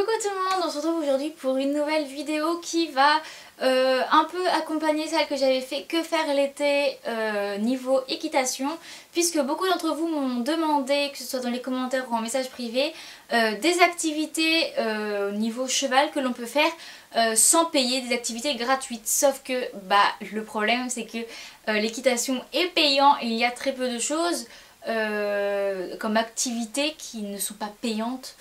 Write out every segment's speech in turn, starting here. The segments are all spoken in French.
Coucou tout le monde, on se retrouve aujourd'hui pour une nouvelle vidéo qui va un peu accompagner celle que j'avais fait que faire l'été niveau équitation, puisque beaucoup d'entre vous m'ont demandé, que ce soit dans les commentaires ou en message privé, des activités niveau cheval que l'on peut faire sans payer, des activités gratuites. Sauf que le problème c'est que l'équitation est payant et il y a très peu de choses comme activités qui ne sont pas payantes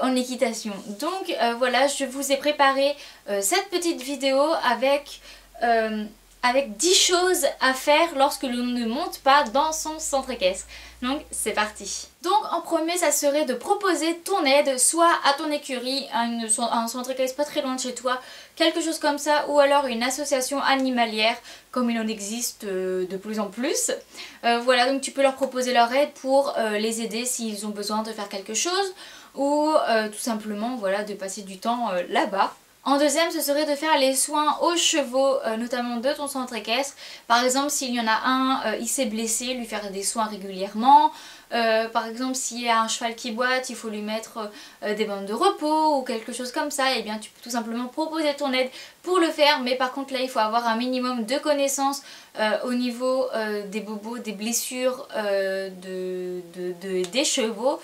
en équitation. Donc voilà, je vous ai préparé cette petite vidéo avec 10 choses à faire lorsque l'on ne monte pas dans son centre équestre. Donc c'est parti. Donc en premier, ça serait de proposer ton aide soit à ton écurie, à un centre équestre pas très loin de chez toi, quelque chose comme ça, ou alors une association animalière comme il en existe de plus en plus. Voilà, donc tu peux leur proposer leur aide pour les aider s'ils ont besoin de faire quelque chose, ou tout simplement voilà, de passer du temps là-bas. En deuxième, ce serait de faire les soins aux chevaux, notamment de ton centre équestre. Par exemple, s'il y en a un, il s'est blessé, lui faire des soins régulièrement. Par exemple, s'il y a un cheval qui boite, il faut lui mettre des bandes de repos ou quelque chose comme ça. Et bien, tu peux tout simplement proposer ton aide pour le faire. Mais par contre, là, il faut avoir un minimum de connaissances au niveau des bobos, des blessures des chevaux.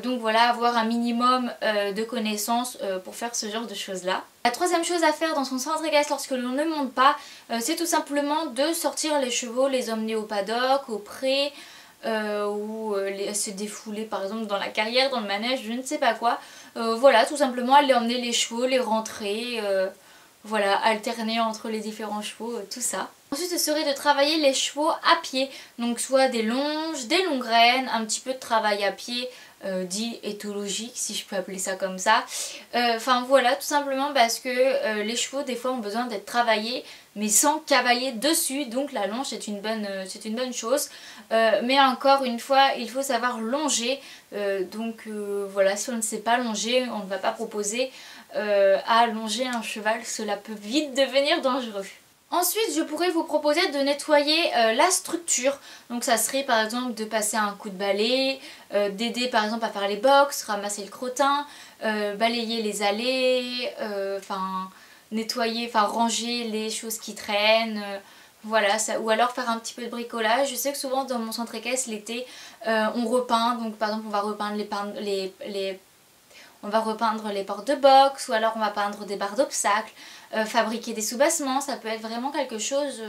Donc voilà, avoir un minimum de connaissances pour faire ce genre de choses-là. La troisième chose à faire dans son centre équestre lorsque l'on ne monte pas, c'est tout simplement de sortir les chevaux, les emmener au paddock, au pré, ou se défouler par exemple dans la carrière, dans le manège, je ne sais pas quoi. Voilà, tout simplement aller emmener les chevaux, les rentrer, voilà, alterner entre les différents chevaux, tout ça. Ensuite, ce serait de travailler les chevaux à pied, donc soit des longes, des longues graines, un petit peu de travail à pied, dit éthologique si je peux appeler ça comme ça. Enfin voilà, tout simplement parce que les chevaux des fois ont besoin d'être travaillés mais sans cavalier dessus, donc la longe c'est une bonne chose. Mais encore une fois, il faut savoir longer, voilà, si on ne sait pas longer, on ne va pas proposer à longer un cheval, cela peut vite devenir dangereux. Ensuite, je pourrais vous proposer de nettoyer la structure. Donc ça serait par exemple de passer un coup de balai, d'aider par exemple à faire les box, ramasser le crottin, balayer les allées, nettoyer, ranger les choses qui traînent. Voilà, ça, ou alors faire un petit peu de bricolage. Je sais que souvent dans mon centre équestre l'été, on repeint. Donc par exemple on va repeindre on va repeindre les portes de box, ou alors on va peindre des barres d'obstacles, fabriquer des sous-bassements, ça peut être vraiment quelque chose,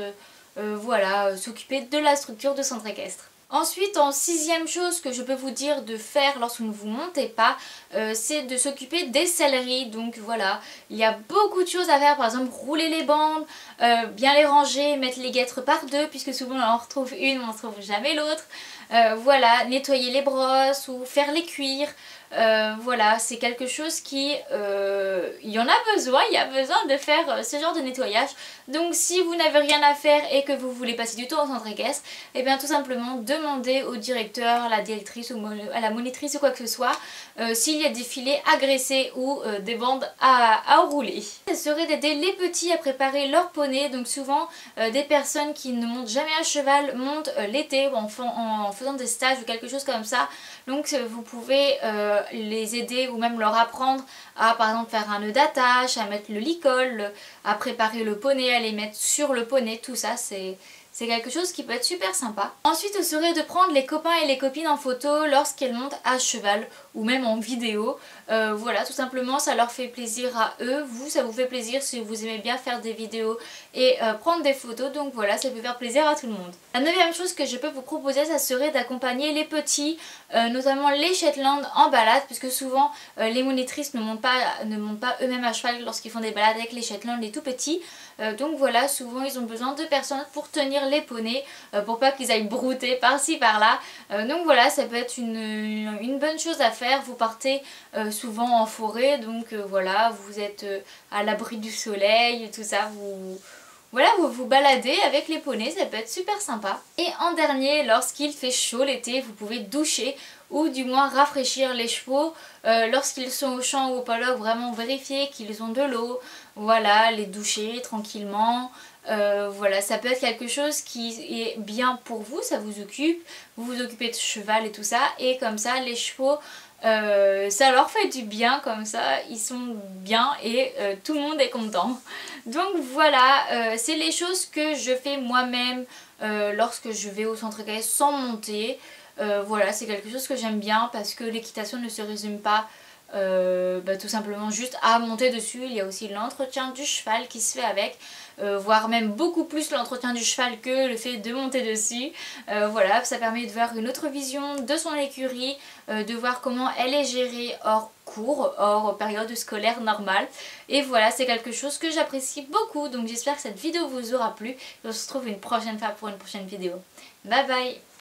voilà, s'occuper de la structure de centre équestre. Ensuite, en sixième chose que je peux vous dire de faire lorsque vous ne vous montez pas, c'est de s'occuper des selleries. Donc voilà, il y a beaucoup de choses à faire, par exemple rouler les bandes, bien les ranger, mettre les guêtres par deux, puisque souvent on en retrouve une, on ne retrouve jamais l'autre. Voilà, nettoyer les brosses ou faire les cuirs. Voilà, c'est quelque chose qui, il y en a besoin, il y a besoin de faire ce genre de nettoyage. Donc si vous n'avez rien à faire et que vous voulez passer du temps au centre équestre, et bien tout simplement demandez au directeur, à la directrice ou à la monitrice ou quoi que ce soit s'il y a des filets à graisser ou des bandes à rouler. Ça serait d'aider les petits à préparer leur poney. Donc souvent des personnes qui ne montent jamais à cheval montent l'été en faisant des stages ou quelque chose comme ça. Donc vous pouvez les aider ou même leur apprendre à par exemple faire un nœud d'attache, à mettre le licol, à préparer le poney, à les mettre sur le poney, tout ça c'est quelque chose qui peut être super sympa. Ensuite, ce serait de prendre les copains et les copines en photo lorsqu'elles montent à cheval ou même en vidéo. Voilà, tout simplement, ça leur fait plaisir à eux. Vous, ça vous fait plaisir si vous aimez bien faire des vidéos et prendre des photos. Donc voilà, ça peut faire plaisir à tout le monde. La neuvième chose que je peux vous proposer, ça serait d'accompagner les petits, notamment les Shetland en balade, puisque souvent les monitrices ne montent pas eux-mêmes à cheval lorsqu'ils font des balades avec les Shetland, les tout petits. Donc voilà, souvent ils ont besoin de personnes pour tenir les poneys, pour pas qu'ils aillent brouter par-ci par-là. Donc voilà, ça peut être une bonne chose à faire. Vous partez souvent en forêt, donc voilà, vous êtes à l'abri du soleil, tout ça, voilà, vous vous baladez avec les poneys, ça peut être super sympa. Et en dernier, lorsqu'il fait chaud l'été, vous pouvez doucher ou du moins rafraîchir les chevaux lorsqu'ils sont au champ ou au paddock, vraiment vérifier qu'ils ont de l'eau, voilà, les doucher tranquillement. Voilà, ça peut être quelque chose qui est bien pour vous, ça vous occupe, vous vous occupez de cheval et tout ça, et comme ça les chevaux Ça leur fait du bien comme ça, ils sont bien et tout le monde est content. Donc voilà, c'est les choses que je fais moi-même lorsque je vais au centre équestre sans monter. Voilà, c'est quelque chose que j'aime bien parce que l'équitation ne se résume pas tout simplement juste à monter dessus. Il y a aussi l'entretien du cheval qui se fait avec, voire même beaucoup plus l'entretien du cheval que le fait de monter dessus. Voilà, ça permet de voir une autre vision de son écurie, de voir comment elle est gérée hors cours, hors période scolaire normale. Et voilà, c'est quelque chose que j'apprécie beaucoup, donc j'espère que cette vidéo vous aura plu. Et on se retrouve une prochaine fois pour une prochaine vidéo. Bye bye!